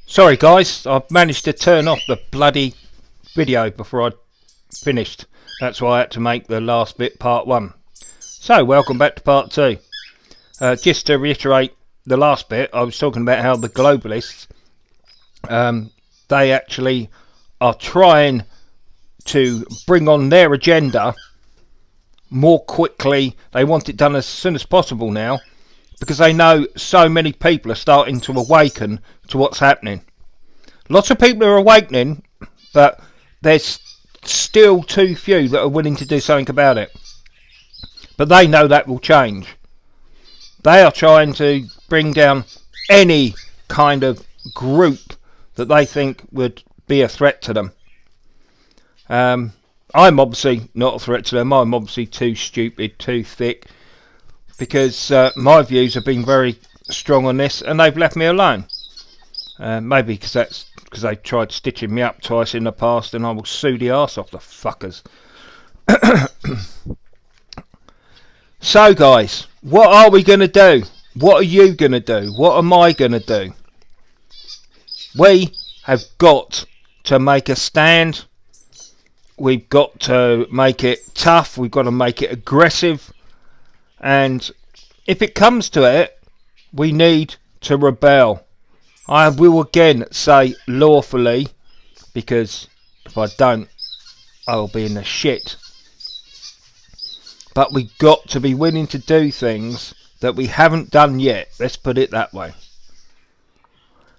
Sorry guys, I've managed to turn off the bloody video before I finished. That's why I had to make the last bit part 1. So, welcome back to part 2. Just to reiterate the last bit, I was talking about how the globalists, they actually are trying to bring on their agenda more quickly. They want it done as soon as possible now, because they know so many people are starting to awaken to what's happening. Lots of people are awakening, but there's still too few that are willing to do something about it. But they know that will change. They are trying to bring down any kind of group that they think would be a threat to them. I'm obviously not a threat to them. I'm obviously too stupid, too thick, because my views have been very strong on this and they've left me alone. Maybe because that's because they tried stitching me up twice in the past, and I will sue the arse off the fuckers. So guys, what are we going to do? What are you going to do? What am I going to do? We have got to make a stand. We've got to make it tough. We've got to make it aggressive. And if it comes to it, we need to rebel. I will again say lawfully, because if I don't, I'll be in the shit. But we've got to be willing to do things that we haven't done yet. Let's put it that way.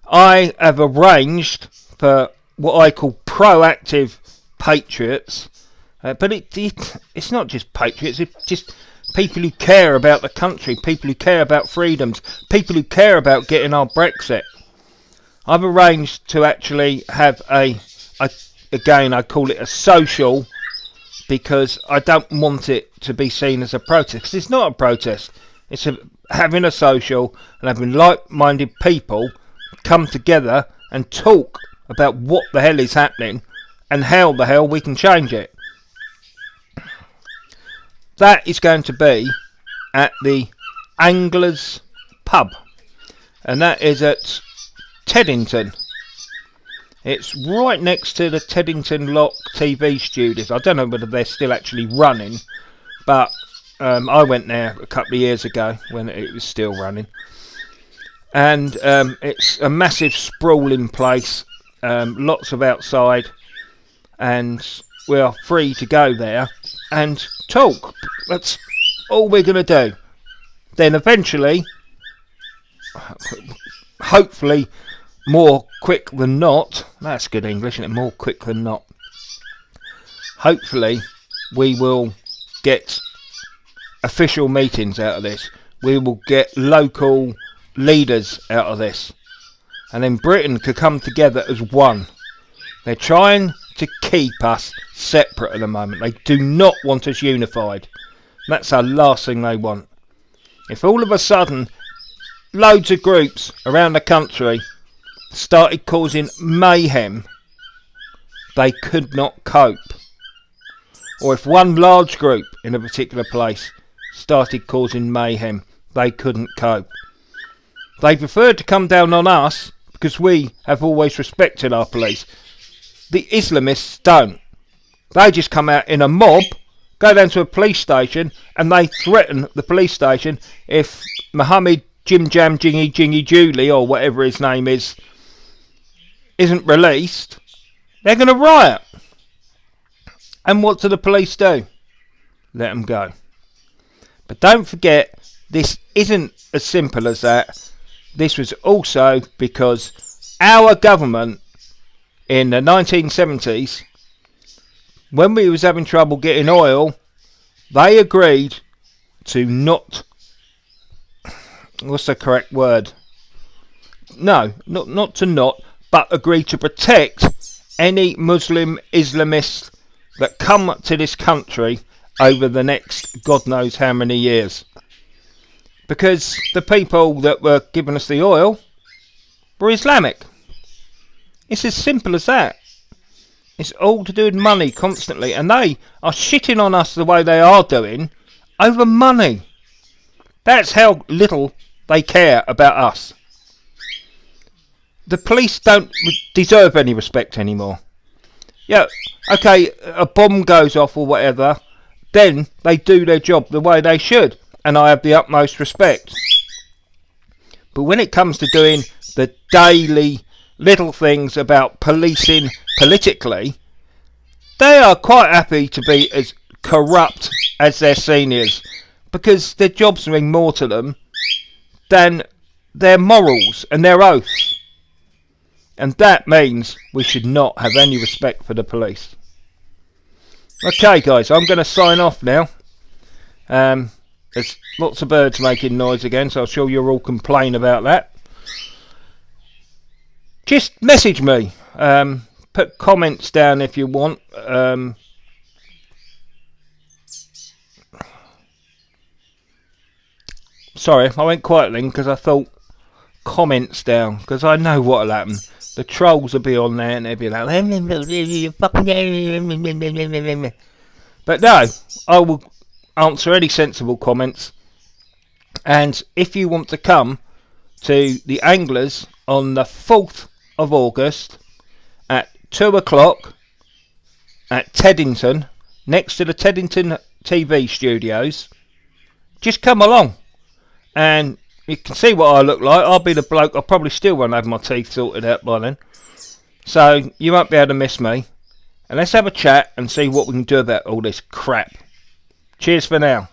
I have arranged for what I call proactive patriots. But it's not just patriots, it's just people who care about the country, people who care about freedoms, people who care about getting our Brexit. I've arranged to actually have again I call it a social, because I don't want it to be seen as a protest, because it's not a protest. It's having a social and having like-minded people come together and talk about what the hell is happening and how the hell we can change it. That is going to be at the Anglers Pub, and that is at Teddington. It's right next to the Teddington Lock TV studios. I don't know whether they're still actually running, but I went there a couple of years ago when it was still running. And it's a massive sprawling place, lots of outside, and we are free to go there and talk. That's all we're going to do. Then eventually, hopefully more quick than not, that's good English, isn't it? More quick than not. Hopefully we will get official meetings out of this. We will get local leaders out of this. And then Britain could come together as one. They're trying to keep us separate at the moment. They do not want us unified. That's the last thing they want. If all of a sudden loads of groups around the country started causing mayhem, they could not cope. Or if one large group in a particular place started causing mayhem, they couldn't cope. They preferred to come down on us because we have always respected our police. The Islamists don't. They just come out in a mob, go down to a police station, and they threaten the police station if Mohammed Jim Jam Jingy Jingy Julie, or whatever his name is, isn't released. They're going to riot. And what do the police do? Let them go. But don't forget, this isn't as simple as that. This was also because our government in the 1970s, when we was having trouble getting oil, they agreed to not, what's the correct word? No, not to not, but agreed to protect any Muslim Islamists that come to this country over the next God knows how many years. Because the people that were giving us the oil were Islamic. It's as simple as that. It's all to do with money constantly, and they are shitting on us the way they are doing over money. That's how little they care about us. the police don't deserve any respect anymore. Yeah, okay, a bomb goes off or whatever, then they do their job the way they should, and I have the utmost respect. But when it comes to doing the daily little things about policing politically, they are quite happy to be as corrupt as their seniors, because their jobs mean more to them than their morals and their oaths. And that means we should not have any respect for the police. Okay guys, I'm going to sign off now. There's lots of birds making noise again, so I'm sure you'll all complain about that. Just message me. Put comments down if you want. Sorry, I went quiet then because I thought comments down, because I know what'll happen. The trolls will be on there and they'll be like, but no, I will answer any sensible comments. And if you want to come to the Anglers on the 4th of August at 2 o'clock at Teddington, next to the Teddington TV studios, just come along and you can see what I look like. I'll be the bloke. I probably still won't have my teeth sorted out by then, so you won't be able to miss me. And let's have a chat and see what we can do about all this crap. Cheers for now.